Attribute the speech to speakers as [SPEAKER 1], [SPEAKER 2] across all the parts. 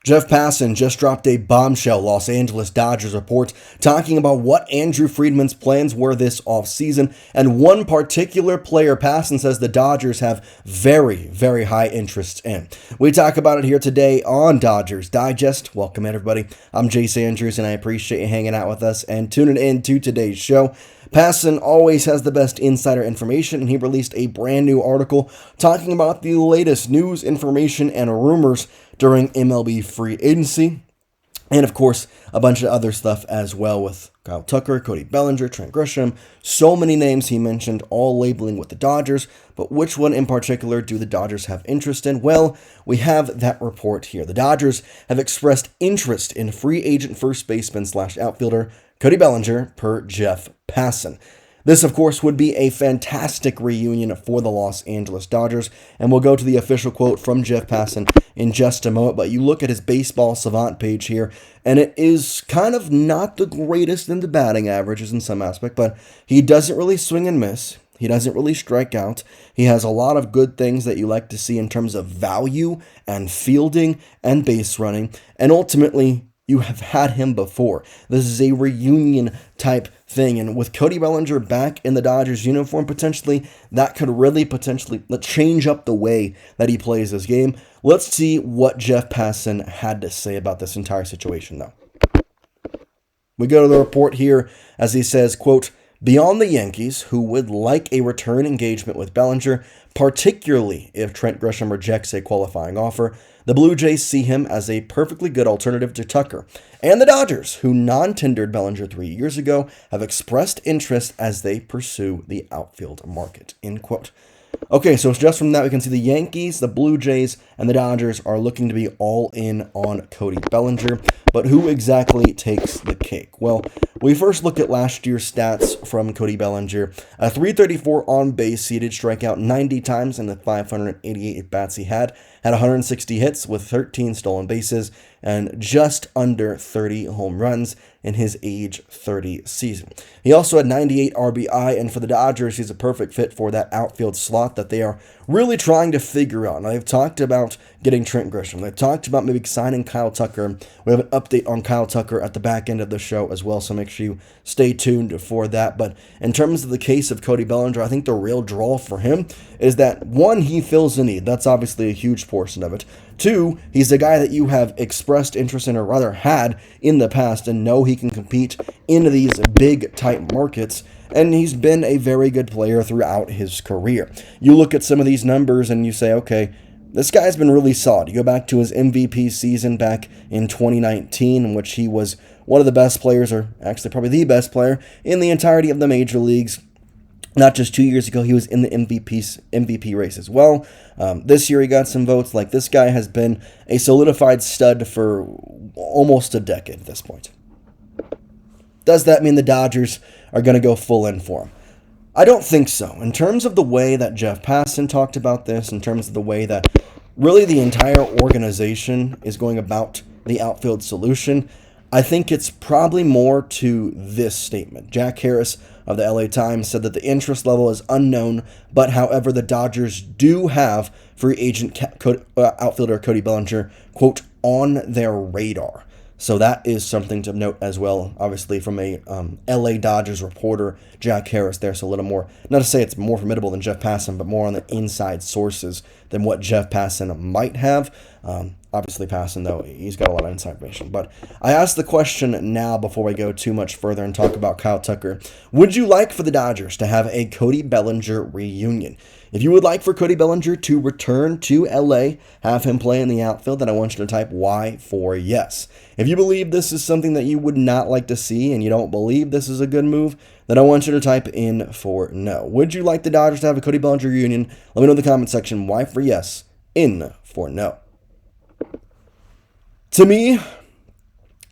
[SPEAKER 1] Jeff Passan just dropped a bombshell Los Angeles Dodgers report talking about what Andrew Friedman's plans were this offseason, and one particular player Passan says the Dodgers have very, very high interest in. We talk about it here today on Dodgers Digest. Welcome everybody. I'm Jace Andrews and I appreciate you hanging out with us and tuning in to today's show. Passan always has the best insider information, and he released a brand new article talking about the latest news, information, and rumors during MLB free agency, and of course, a bunch of other stuff as well with Kyle Tucker, Cody Bellinger, Trent Grisham, so many names he mentioned, all labeling with the Dodgers, but which one in particular do the Dodgers have interest in? Well, we have that report here. The Dodgers have expressed interest in free agent first baseman / outfielder Cody Bellinger, per Jeff Passan. This, of course, would be a fantastic reunion for the Los Angeles Dodgers, and we'll go to the official quote from Jeff Passan in just a moment, but you look at his baseball savant page here, and it is kind of not the greatest in the batting averages in some aspect, but he doesn't really swing and miss. He doesn't really strike out. He has a lot of good things that you like to see in terms of value and fielding and base running, and ultimately, you have had him before. This is a reunion type thing, and with Cody Bellinger back in the Dodgers uniform, potentially, that could really potentially change up the way that he plays this game. Let's see what Jeff Passan had to say about this entire situation, though. We go to the report here as he says, quote, "Beyond the Yankees, who would like a return engagement with Bellinger, particularly if Trent Grisham rejects a qualifying offer, the Blue Jays see him as a perfectly good alternative to Tucker. And the Dodgers, who non-tendered Bellinger 3 years ago, have expressed interest as they pursue the outfield market." End quote. Okay, so just from that, we can see the Yankees, the Blue Jays, and the Dodgers are looking to be all in on Cody Bellinger. But who exactly takes the cake? Well, we first look at last year's stats from Cody Bellinger. A 334 on base, he did strike out 90 times in the 588 at-bats he had 160 hits with 13 stolen bases, and just under 30 home runs in his age 30 season. He also had 98 RBI, and for the Dodgers, he's a perfect fit for that outfield slot that they are really trying to figure out. Now, they've talked about getting Trent Grisham. They've talked about maybe signing Kyle Tucker. We have an update on Kyle Tucker at the back end of the show as well, so make sure you stay tuned for that. But in terms of the case of Cody Bellinger, I think the real draw for him is that, one, he fills a need. That's obviously a huge portion of it. Two, he's a guy that you have expressed interest in, or rather had in the past, and know he can compete in these big type markets, and he's been a very good player throughout his career. You look at some of these numbers and you say, okay, this guy's been really solid. You go back to his MVP season back in 2019, in which he was one of the best players, or actually probably the best player in the entirety of the major leagues. Not just 2 years ago, he was in the MVP race as well. This year he got some votes. Like, this guy has been a solidified stud for almost a decade at this point. Does that mean the Dodgers are going to go full in for him? I don't think so. In terms of the way that Jeff Passan talked about this, in terms of the way that really the entire organization is going about the outfield solution, I think it's probably more to this statement. Jack Harris of the LA Times said that the interest level is unknown, but however, the Dodgers do have free agent outfielder Cody Bellinger, quote, on their radar. So that is something to note as well, obviously from a LA Dodgers reporter, Jack Harris there. So a little more, not to say it's more formidable than Jeff Passan, but more on the inside sources than what Jeff Passan might have. Obviously Passan, though, he's got a lot of inside information. But I ask the question now before we go too much further and talk about Kyle Tucker. Would you like for the Dodgers to have a Cody Bellinger reunion? If you would like for Cody Bellinger to return to LA, have him play in the outfield, then I want you to type Y for yes. If you believe this is something that you would not like to see and you don't believe this is a good move, then I want you to type in for no. Would you like the Dodgers to have a Cody Bellinger reunion? Let me know in the comment section. Y for yes, in for no. To me,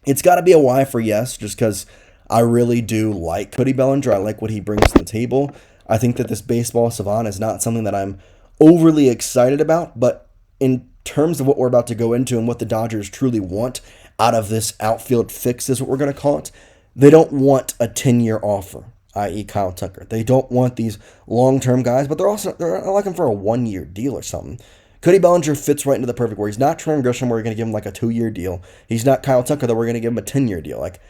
[SPEAKER 1] it's got to be a Y for yes, just because I really do like Cody Bellinger. I like what he brings to the table. I think that this baseball savant is not something that I'm overly excited about, but in terms of what we're about to go into and what the Dodgers truly want out of this outfield fix is what we're going to call it, they don't want a 10-year offer, i.e. Kyle Tucker. They don't want these long-term guys, but they're looking for a 1-year deal or something. Cody Bellinger fits right into the perfect where he's not Trent Grisham, where we're going to give him like a 2-year deal. He's not Kyle Tucker, that we're going to give him a 10-year deal. Like,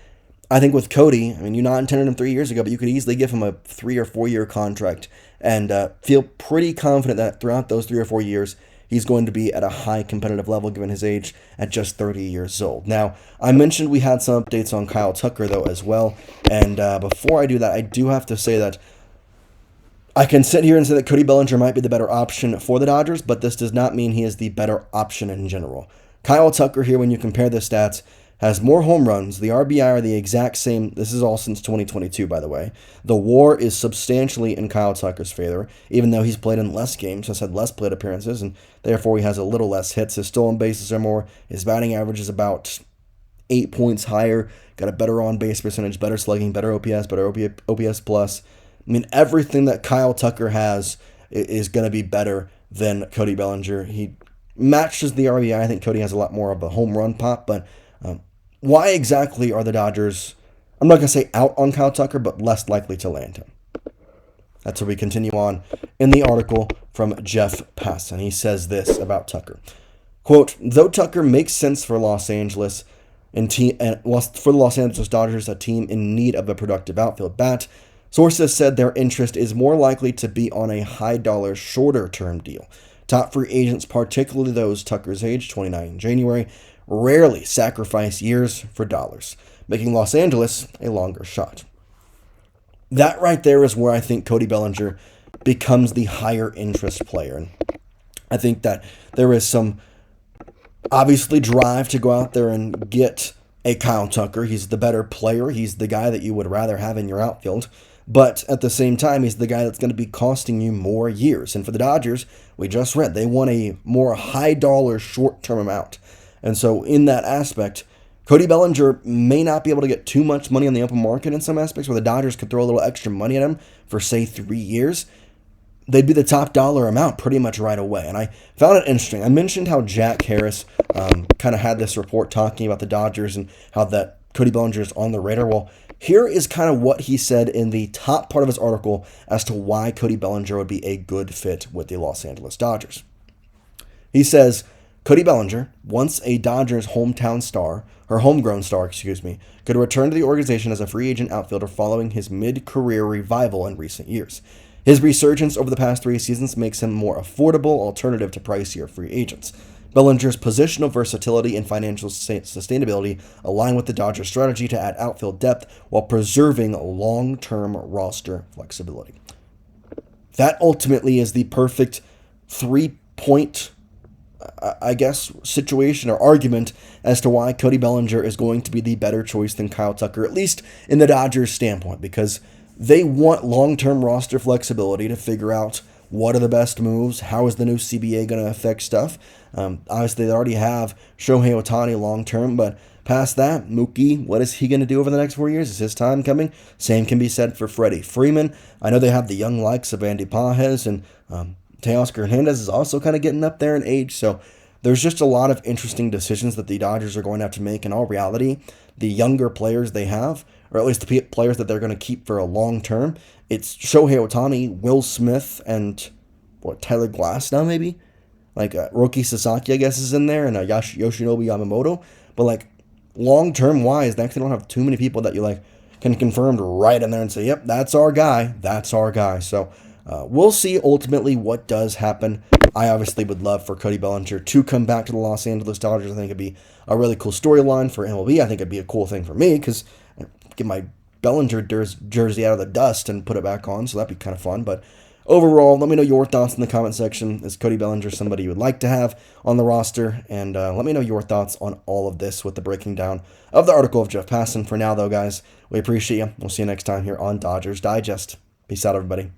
[SPEAKER 1] I think with Cody, I mean, you not intended him 3 years ago, but you could easily give him a 3 or 4 year contract and feel pretty confident that throughout those 3 or 4 years, he's going to be at a high competitive level given his age at just 30 years old. Now, I mentioned we had some updates on Kyle Tucker, though, as well. And before I do that, I do have to say that I can sit here and say that Cody Bellinger might be the better option for the Dodgers, but this does not mean he is the better option in general. Kyle Tucker here, when you compare the stats, has more home runs. The RBI are the exact same. This is all since 2022, by the way. The WAR is substantially in Kyle Tucker's favor, even though he's played in less games, has had less plate appearances, and therefore he has a little less hits. His stolen bases are more. His batting average is about 8 points higher. Got a better on-base percentage, better slugging, better OPS plus. I mean, everything that Kyle Tucker has is going to be better than Cody Bellinger. He matches the RBI. I think Cody has a lot more of a home run pop, but why exactly are the Dodgers, I'm not going to say out on Kyle Tucker, but less likely to land him? That's where we continue on in the article from Jeff Passan. He says this about Tucker. Quote, though Tucker makes sense for Los Angeles for the Los Angeles Dodgers, a team in need of a productive outfield bat, sources said their interest is more likely to be on a high-dollar, shorter-term deal. Top free agents, particularly those Tucker's age, 29 in January, rarely sacrifice years for dollars, making Los Angeles a longer shot. That right there is where I think Cody Bellinger becomes the higher interest player. And I think that there is some obviously drive to go out there and get a Kyle Tucker. He's the better player. He's the guy that you would rather have in your outfield. But at the same time, he's the guy that's going to be costing you more years. And for the Dodgers, we just read, they want a more high-dollar, short-term amount. And so in that aspect, Cody Bellinger may not be able to get too much money on the open market in some aspects where the Dodgers could throw a little extra money at him for, say, 3 years. They'd be the top dollar amount pretty much right away. And I found it interesting. I mentioned how Jack Harris kind of had this report talking about the Dodgers and how that Cody Bellinger is on the radar. Well, here is kind of what he said in the top part of his article as to why Cody Bellinger would be a good fit with the Los Angeles Dodgers. He says, Cody Bellinger, once a Dodgers homegrown star, could return to the organization as a free agent outfielder following his mid-career revival in recent years. His resurgence over the past 3 seasons makes him a more affordable alternative to pricier free agents. Bellinger's positional versatility and financial sustainability align with the Dodgers' strategy to add outfield depth while preserving long-term roster flexibility. That ultimately is the perfect 3-point situation or argument as to why Cody Bellinger is going to be the better choice than Kyle Tucker, at least in the Dodgers' standpoint, because they want long-term roster flexibility to figure out what are the best moves, how is the new CBA going to affect stuff. Obviously, they already have Shohei Ohtani long-term, but past that, Mookie, what is he going to do over the next 4 years? Is his time coming? Same can be said for Freddie Freeman. I know they have the young likes of Andy Pages, and Teoscar Hernández is also kind of getting up there in age, so there's just a lot of interesting decisions that the Dodgers are going to have to make. In all reality, the younger players they have, or at least the players that they're going to keep for a long term, it's Shohei Ohtani, Will Smith, and Tyler Glasnow maybe? Like Roki Sasaki, I guess, is in there, and Yoshinobu Yamamoto. But like long-term wise, they actually don't have too many people that you can confirm right in there and say, yep, that's our guy. That's our guy. So we'll see ultimately what does happen. I obviously would love for Cody Bellinger to come back to the Los Angeles Dodgers. I think it'd be a really cool storyline for MLB. I think it'd be a cool thing for me because get my Bellinger jersey out of the dust and put it back on, so that'd be kind of fun. But overall, let me know your thoughts in the comment section. Is Cody Bellinger somebody you would like to have on the roster? And let me know your thoughts on all of this with the breaking down of the article of Jeff Passan. For now, though, guys, we appreciate you. We'll see you next time here on Dodgers Digest. Peace out, everybody.